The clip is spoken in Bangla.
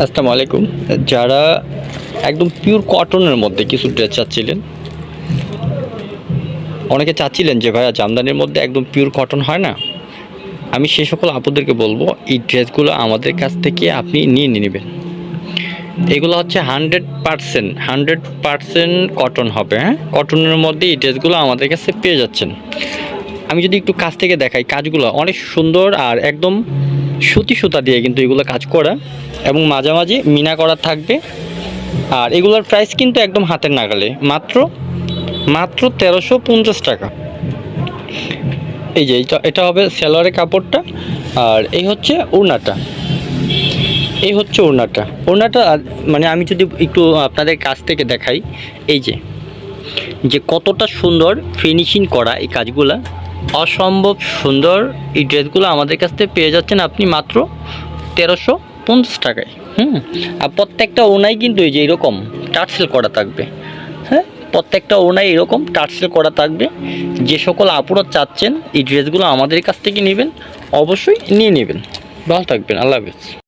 আসসালামু আলাইকুম। যারা একদম পিওর কটনের মধ্যে কিছু ড্রেস চাচ্ছিলেন, অনেকে চাচ্ছিলেন যে ভাইয়া জামদানির মধ্যে একদম পিওর কটন হয় না, আমি সেই সকল আপুদেরকে বলবো এই ড্রেসগুলো আমাদের কাছ থেকে আপনি নিয়ে নেবেন। এগুলো হচ্ছে 100% কটন হবে। হ্যাঁ, কটনের মধ্যে এই ড্রেসগুলো আমাদের কাছে পেয়ে যাচ্ছেন। আমি যদি একটু কাছ থেকে দেখাই, কাজগুলো অনেক সুন্দর আর একদম সুতা দিয়ে কিন্তু এগুলো কাজ করা, এবং মাঝামাঝি মিনা করা থাকবে। আর এগুলোর প্রাইস কিন্তু একদম হাতের নাগালে, মাত্র মাত্র 1350 টাকা। এই যে এটা হবে সালোয়ারের কাপড়টা, আর এই হচ্ছে ওড়নাটা। ওড়নাটা মানে আমি যদি একটু আপনাদের কাছ থেকে দেখাই, এই যে যে কতটা সুন্দর ফিনিশিং করা এই কাজগুলা, অসম্ভব সুন্দর। এই ড্রেসগুলো আমাদের কাছ থেকে পেয়ে যাচ্ছেন আপনি মাত্র 1350 টাকায়। আর প্রত্যেকটা ওড়নাই কিন্তু এই যে এরকম টার্সেল করা থাকবে। হ্যাঁ, প্রত্যেকটা ওড়নাই এরকম টার্সেল করা থাকবে। যে সকল আপুরা চাচ্ছেন এই ড্রেসগুলো আমাদের কাছ থেকে নেবেন, অবশ্যই নিয়ে নেবেন। ভালো থাকবেন, আল্লাহ হাফেজ।